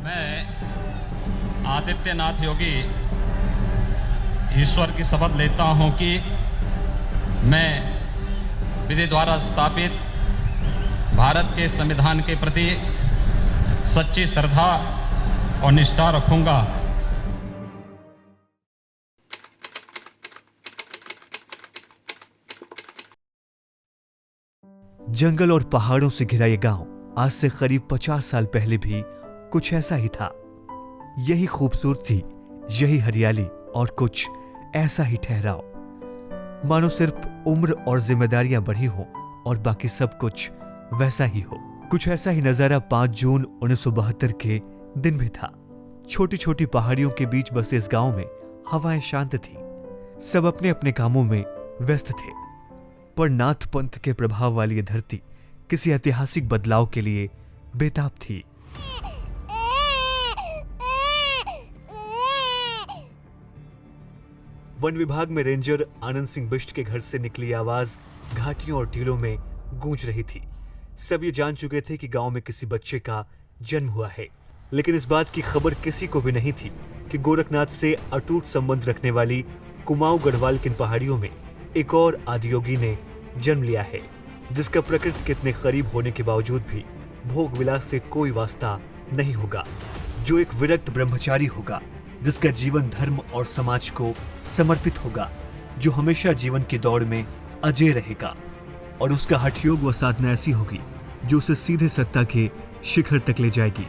मैं आदित्यनाथ योगी ईश्वर की शपथ लेता हूं कि मैं विधि द्वारा स्थापित भारत के संविधान के प्रति सच्ची श्रद्धा और निष्ठा रखूंगा। जंगल और पहाड़ों से घिरा ये गांव आज से करीब 50 साल पहले भी कुछ ऐसा ही था। यही खूबसूरती, यही हरियाली और कुछ ऐसा ही ठहराव। मानो सिर्फ उम्र और जिम्मेदारियां बढ़ी हो और बाकी सब कुछ वैसा ही हो। कुछ ऐसा ही नजारा 5 जून 1972 के दिन में था। छोटी छोटी पहाड़ियों के बीच बसे इस गांव में हवाएं शांत थी। सब अपने अपने कामों में व्यस्त थे, पर नाथ पंथ के प्रभाव वाली ये धरती किसी ऐतिहासिक बदलाव के लिए बेताब थी। वन विभाग में रेंजर आनंद सिंह बिष्ट के घर से निकली आवाज घाटियों और टीलों में गूंज रही थी। सब ये जान चुके थे कि गांव में किसी बच्चे का जन्म हुआ है, लेकिन इस बात की खबर किसी को भी नहीं थी कि गोरखनाथ से अटूट संबंध रखने वाली कुमाऊं गढ़वाल की इन पहाड़ियों में एक और आदियोगी ने जन्म लिया है, जिसका प्रकृति के इतने करीब होने के बावजूद भी भोग विलास से कोई वास्ता नहीं होगा, जो एक विरक्त ब्रह्मचारी होगा, जिसका जीवन धर्म और समाज को समर्पित होगा, जो हमेशा जीवन की दौड़ में अजय रहेगा, और उसका हठयोग व साधना ऐसी होगी जो उसे सीधे सत्ता के शिखर तक ले जाएगी।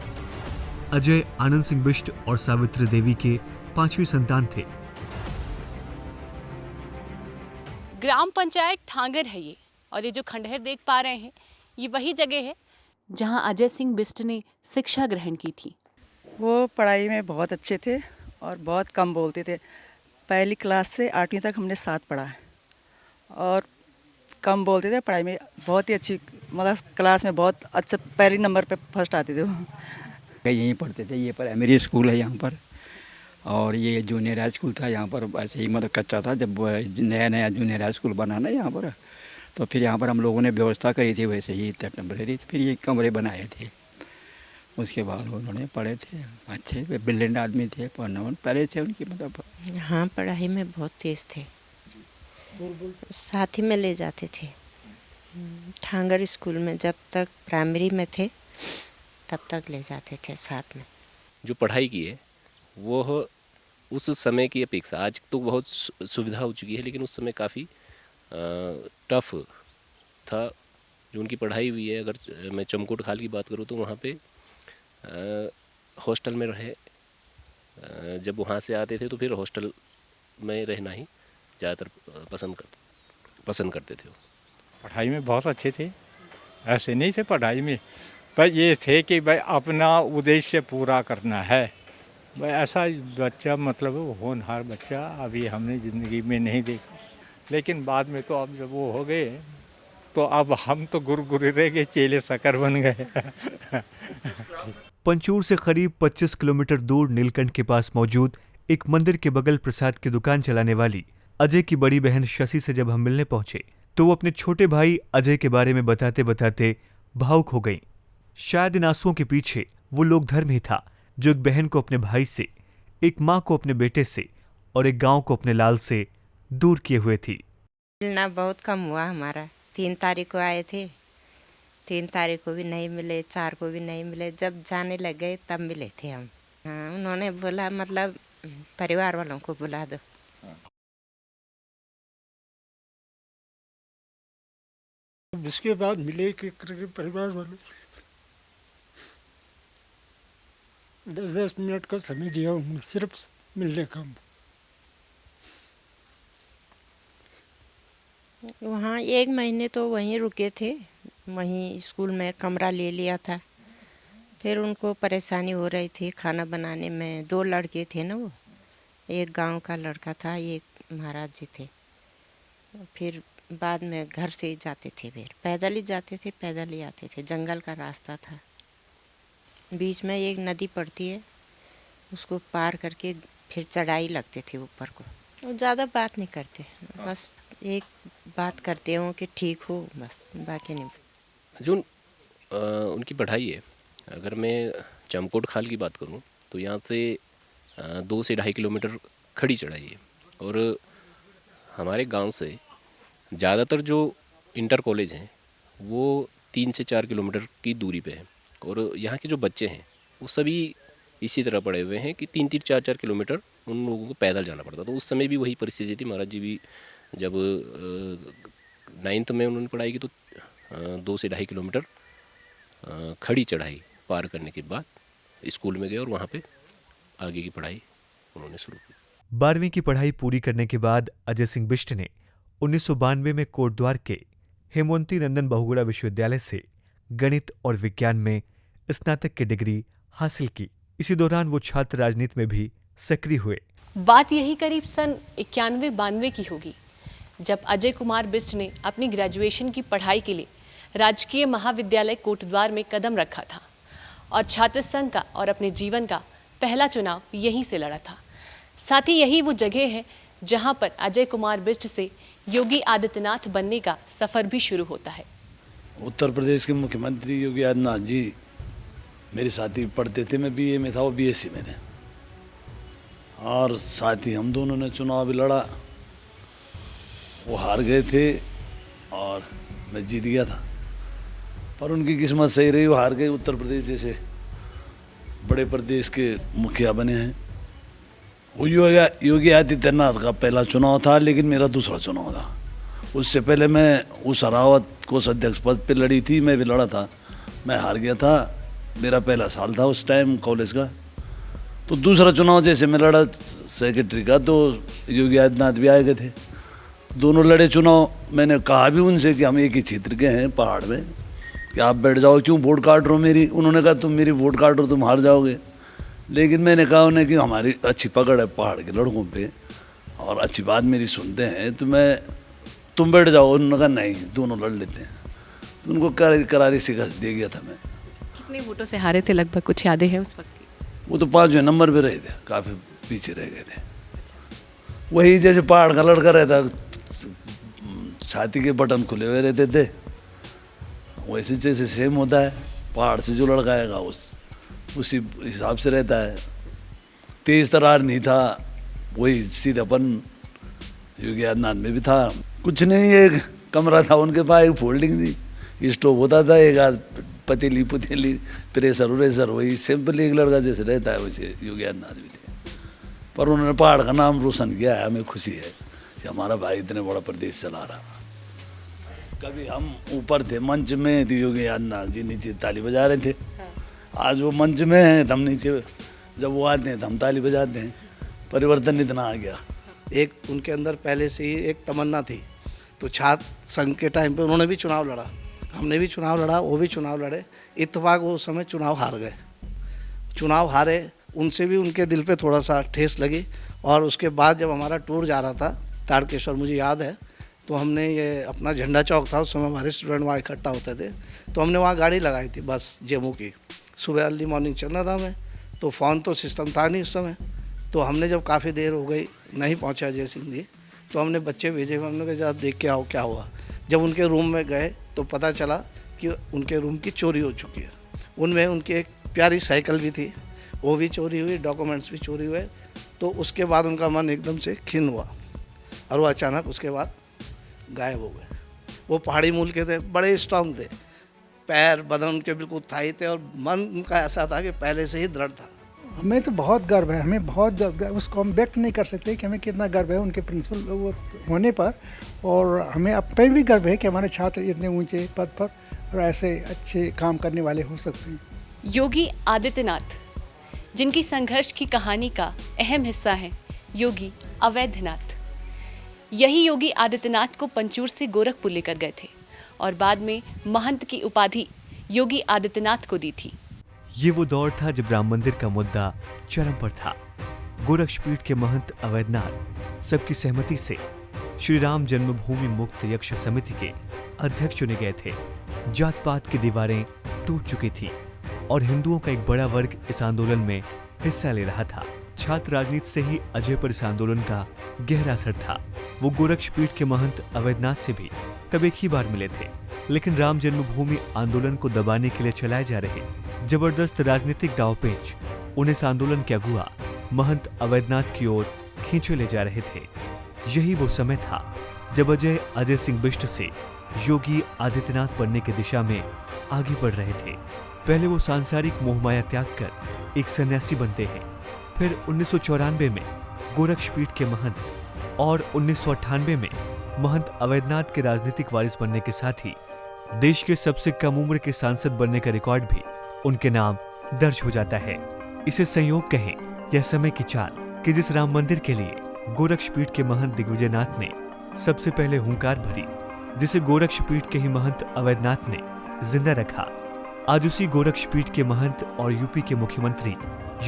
अजय आनंद सिंह बिष्ट और सावित्री देवी के 5वीं संतान थे। ग्राम पंचायत ठांगर है ये, और ये जो खंडहर देख पा रहे हैं ये वही जगह है जहां अजय सिंह बिष्ट ने शिक्षा ग्रहण की थी। वो पढ़ाई में बहुत अच्छे थे और बहुत कम बोलते थे। पहली क्लास से 8वीं तक हमने साथ पढ़ा है और कम बोलते थे। पढ़ाई में बहुत ही अच्छी, मतलब क्लास में बहुत अच्छा पहले नंबर पे फर्स्ट आते थे वो। यहीं पढ़ते थे। ये प्राइमरी स्कूल है यहाँ पर, और ये जूनियर हाई स्कूल था यहाँ पर। ऐसे ही मतलब कच्चा था। जब नया नया जूनियर हाई स्कूल बना ना यहाँ पर, तो फिर यहाँ पर हम लोगों ने व्यवस्था करी थी वैसे ही टेम्परेरी। फिर ये कमरे बनाए थे, उसके बाद उन्होंने पढ़े थे। अच्छे ब्रिलियंट आदमी थे, पढ़ने पढ़े थे उनकी मतलब। हाँ, पढ़ाई में बहुत तेज़ थे। साथ ही में ले जाते थे ठांगर स्कूल में। जब तक प्राइमरी में थे तब तक ले जाते थे साथ में। जो पढ़ाई की है वो उस समय की अपेक्षा आज तो बहुत सुविधा हो चुकी है, लेकिन उस समय काफ़ी टफ था जो उनकी पढ़ाई हुई है। अगर मैं चमकोट खाल की बात करूँ तो वहाँ पे हॉस्टल में रहे। जब वहाँ से आते थे तो फिर हॉस्टल में रहना ही ज़्यादातर पसंद करते थे। पढ़ाई में बहुत अच्छे थे, ऐसे नहीं थे पढ़ाई में, पर ये थे कि भाई अपना उद्देश्य पूरा करना है। भाई ऐसा बच्चा मतलब होनहार बच्चा अभी हमने ज़िंदगी में नहीं देखा। लेकिन बाद में तो अब जब वो हो गए तो अब हम तो गुरगुरे रह गए, चेले शक्कर बन गए। पंचूर से करीब 25 किलोमीटर दूर नीलकंठ के पास मौजूद एक मंदिर के बगल प्रसाद की दुकान चलाने वाली अजय की बड़ी बहन शशि से जब हम मिलने पहुंचे तो वो अपने छोटे भाई अजय के बारे में बताते बताते भावुक हो गईं। शायद इन आंसुओं के पीछे वो लोक धर्म ही था जो एक बहन को अपने भाई से, एक माँ को अपने बेटे से और एक गांव को अपने लाल से दूर किए हुए थी। मिलना बहुत कम हुआ हमारा। 3 तारीख को आए थे, 3 तारीख को भी नहीं मिले, 4 को भी नहीं मिले। जब जाने लग गए तब मिले थे हम। हाँ, उन्होंने बोला मतलब परिवार वालों को बुला दो। इसके बाद मिले कि परिवार वालों 10-10 मिनट का समय दिया उन्होंने सिर्फ मिलने का। वहाँ 1 महीने तो वहीं रुके थे, वहीं स्कूल में कमरा ले लिया था। फिर उनको परेशानी हो रही थी खाना बनाने में। 2 लड़के थे ना, वो एक गांव का लड़का था, एक महाराज जी थे। फिर बाद में घर से ही जाते थे, फिर पैदल ही जाते थे, पैदल ही आते थे। जंगल का रास्ता था, बीच में एक नदी पड़ती है, उसको पार करके फिर चढ़ाई लगते थे ऊपर को। और ज़्यादा बात नहीं करते, बस एक बात करते हो कि ठीक हो, बस बाकी नहीं। जो उनकी पढ़ाई है, अगर मैं चमकोट खाल की बात करूं तो यहाँ से 2 से 2.5 किलोमीटर खड़ी चढ़ाई है। और हमारे गांव से ज़्यादातर जो इंटर कॉलेज हैं वो 3 से 4 किलोमीटर की दूरी पे है। और यहाँ के जो बच्चे हैं वो सभी इसी तरह पड़े हुए हैं कि 3-3, 4-4 किलोमीटर उन लोगों को पैदल जाना पड़ता। तो उस समय भी वही परिस्थिति थी। महाराज जी भी जब 9th में उन्होंने पढ़ाई की तो 2 से 2.5 किलोमीटर खड़ी चढ़ाई पार करने के बाद स्कूल में गए और वहाँ पे आगे की पढ़ाई उन्होंने शुरू की। 12वीं की पढ़ाई पूरी करने के बाद अजय सिंह बिष्ट ने 1992 में कोटद्वार के हेमवंती नंदन बहुगुणा विश्वविद्यालय से गणित और विज्ञान में स्नातक की डिग्री हासिल की। इसी दौरान वो छात्र राजनीति में भी सक्रिय हुए। बात यही करीब सन 91-92 की होगी जब अजय कुमार बिष्ट ने अपनी ग्रेजुएशन की पढ़ाई के लिए राजकीय महाविद्यालय कोटद्वार में कदम रखा था और छात्र संघ का और अपने जीवन का पहला चुनाव यहीं से लड़ा था। साथ ही यही वो जगह है जहां पर अजय कुमार बिष्ट से योगी आदित्यनाथ बनने का सफर भी शुरू होता है। उत्तर प्रदेश के मुख्यमंत्री योगी आदित्यनाथ जी मेरे साथी पढ़ते थे, मैं बीए में था, वो बीएससी में थे, और साथ ही हम दोनों ने चुनाव भी लड़ा। वो हार गए थे और मैं जीत गया था, पर उनकी किस्मत सही रही, वो हार गए। उत्तर प्रदेश जैसे बड़े प्रदेश के मुखिया बने हैं। वो योगी आदित्यनाथ का पहला चुनाव था, लेकिन मेरा दूसरा चुनाव था। उससे पहले मैं उस रावत कोष अध्यक्ष पद पे लड़ी थी, मैं भी लड़ा था, मैं हार गया था। मेरा पहला साल था उस टाइम कॉलेज का। तो दूसरा चुनाव जैसे मैं लड़ा सेक्रेटरी का, तो योगी आदित्यनाथ भी आए गए थे, दोनों लड़े चुनाव। मैंने कहा भी उनसे कि हम एक ही क्षेत्र के हैं पहाड़ में, कि आप बैठ जाओ, क्यों वोट काट रहे हो मेरी। उन्होंने कहा तुम मेरी वोट काट रहे हो, तुम हार जाओगे। लेकिन मैंने कहा उन्हें कि हमारी अच्छी पकड़ है पहाड़ के लड़कों पे और अच्छी बात मेरी सुनते हैं, तो तुम बैठ जाओ। उन्होंने कहा नहीं, दोनों लड़ लेते हैं। तो उनको करारी शिकस्त दे गया था मैं। कितने वोटों से हारे थे लगभग, कुछ यादें हैं उस वक्त की? वो तो 5वें नंबर पे रहे थे, काफ़ी पीछे रह गए थे। वही जैसे पहाड़ का लड़का रहता, छाती के बटन खुले हुए रहते थे, वैसे जैसे सेम होता है। पहाड़ से जो लड़का आएगा उसी हिसाब से रहता है। तेज तरार नहीं था, वही सीधापन योगी आदित्यनाथ में भी था। कुछ नहीं, एक कमरा था उनके पास, एक फोल्डिंग थी, स्टोव होता था, एक आध पतीली पुतीली, प्रेशर व्रेशर, वही सिंपल एक लड़का जैसे रहता है वैसे योगी आदित्यनाथ भी थे। पर उन्होंने पहाड़ का नाम रोशन किया है, हमें खुशी है कि हमारा भाई इतने बड़ा प्रदेश चला रहा। कभी हम ऊपर थे मंच में, तो योगी आदित्यनाथ जी नीचे ताली बजा रहे थे। आज वो मंच में हैं, हम नीचे, जब वो आते हैं तो हम ताली बजाते हैं। परिवर्तन इतना आ गया। एक उनके अंदर पहले से ही एक तमन्ना थी, तो छात्र संघ के टाइम पे उन्होंने भी चुनाव लड़ा, हमने भी चुनाव लड़ा, वो भी चुनाव लड़े। इत्तेफाक वो उस समय चुनाव हार गए। चुनाव हारे, उनसे भी उनके दिल पे थोड़ा सा ठेस लगी। और उसके बाद जब हमारा टूर जा रहा था ताड़केश्वर, मुझे याद है, तो हमने ये अपना झंडा चौक था, उस समय हमारे स्टूडेंट वहाँ इकट्ठा होते थे, तो हमने वहाँ गाड़ी लगाई थी, बस जेमू की। सुबह अर्ली मॉर्निंग चलना था हमें, तो फ़ोन तो सिस्टम था नहीं उस समय। तो हमने जब काफ़ी देर हो गई नहीं पहुंचा अजय सिंह जी, तो हमने बच्चे भेजे, हमने कहा जरा देख के आओ क्या हुआ। जब उनके रूम में गए तो पता चला कि उनके रूम की चोरी हो चुकी है। उनमें उनकी एक प्यारी साइकिल भी थी, वो भी चोरी हुई, डॉक्यूमेंट्स भी चोरी हुए। तो उसके बाद उनका मन एकदम से खिन्न हुआ और वो अचानक उसके बाद गायब हो गए। वो पहाड़ी मूल के थे, बड़े स्ट्रांग थे, पैर बदन उनके बिल्कुल थाई थे और मन उनका ऐसा था कि पहले से ही दृढ़ था। हमें तो बहुत गर्व है, हमें बहुत उसको हम व्यक्त नहीं कर सकते कि हमें कितना गर्व है उनके प्रिंसिपल वो होने पर। और हमें अपने भी गर्व है कि हमारे छात्र इतने ऊंचे पद पर और ऐसे अच्छे काम करने वाले हो सकते हैं। योगी आदित्यनाथ, जिनकी संघर्ष की कहानी का अहम हिस्सा है योगी अवैधनाथ। यही योगी आदित्यनाथ को पंचूर से गोरखपुर लेकर गए थे और बाद में महंत की उपाधि योगी आदित्यनाथ को दी थी। ये वो दौर था जब राम मंदिर का मुद्दा चरम पर था। गोरक्षपीठ के महंत अवैधनाथ सबकी सहमति से श्री राम जन्मभूमि मुक्त यक्ष समिति के अध्यक्ष चुने गए थे। जात पात की दीवारें टूट चुकी थी और हिंदुओं का एक बड़ा वर्ग इस आंदोलन में हिस्सा ले रहा था। छात्र राजनीति से ही अजय पर इस आंदोलन का गहरा असर था। वो गोरक्षपीठ के महंत अवैधनाथ से भी तब एक ही बार मिले थे, लेकिन राम जन्मभूमि आंदोलन को दबाने के लिए चलाए जा रहे जबरदस्त राजनीतिक दांवपेच उन्हें इस आंदोलन के अगुआ महंत अवैधनाथ की ओर खींचे ले जा रहे थे। यही वो समय था जब अजय सिंह बिष्ट से योगी आदित्यनाथ बनने की दिशा में आगे बढ़ रहे थे। पहले वो सांसारिक मोहमाया त्याग कर एक सन्यासी बनते हैं, फिर 1994 में गोरक्षपीठ के महंत और 1998 में महंत अवैधनाथ के राजनीतिक वारिस बनने के साथ ही देश के सबसे कम उम्र के सांसद बनने का रिकॉर्ड भी उनके नाम दर्ज हो जाता है। इसे संयोग कहें या समय की चाल कि जिस राम मंदिर के लिए गोरक्षपीठ के महंत दिग्विजयनाथ ने सबसे पहले हुंकार भरी, जिसे गोरक्षपीठ के ही महंत अवैधनाथ ने जिंदा रखा, आज उसी गोरक्षपीठ के महंत और यूपी के मुख्यमंत्री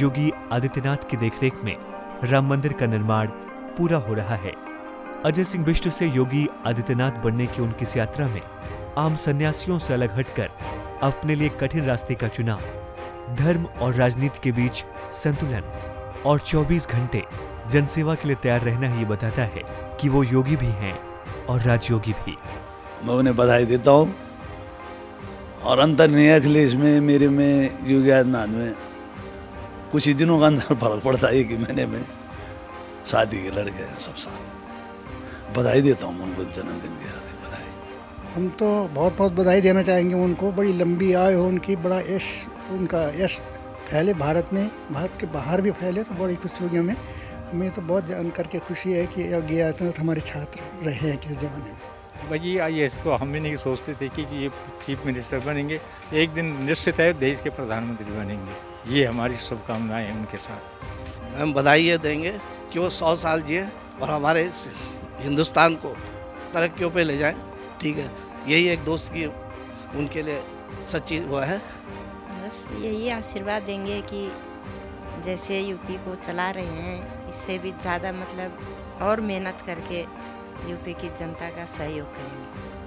योगी आदित्यनाथ की देखरेख में राम मंदिर का निर्माण पूरा हो रहा है। अजय सिंह बिष्ट से योगी आदित्यनाथ बनने की उनकी इस यात्रा में आम सन्यासियों से अलग हटकर अपने लिए कठिन रास्ते का चुनाव, धर्म और राजनीति के बीच संतुलन और 24 घंटे जनसेवा के लिए तैयार रहना ही बताता है कि वो योगी भी हैं और राजयोगी भी। मैं उन्हें बधाई देता हूँ और अंतर नहीं है अखिलेश में, मेरे में, योगी आदित्यनाथ में कुछ ही दिनों का अंदर फर्क पड़ता है। 1 महीने में शादी के लड़के हैं सब साथ। बधाई देता हूँ उनको जन्मदिन की हार्दिक बधाई। हम तो बहुत बहुत बधाई देना चाहेंगे उनको। बड़ी लंबी आयु हो उनकी, बड़ा यश, उनका यश फैले भारत में, भारत के बाहर भी फैले, तो बड़ी खुशी होगी हमें। हमें तो बहुत जान करके खुशी है कि योगी आदित्यनाथ हमारे छात्र रहे हैं किस जमाने में। भाई ऐसे तो हम भी नहीं सोचते थे कि ये चीफ मिनिस्टर बनेंगे, एक दिन निश्चित है देश के प्रधानमंत्री बनेंगे। ये हमारी शुभकामनाएं हैं उनके साथ। हम बधाई ये देंगे कि वो 100 साल जिए और हमारे हिंदुस्तान को तरक्कियों पे ले जाए। ठीक है, यही एक दोस्त की उनके लिए सच्ची वो है। बस यही आशीर्वाद देंगे कि जैसे यूपी को चला रहे हैं, इससे भी ज़्यादा मतलब और मेहनत करके यूपी की जनता का सहयोग करेंगे।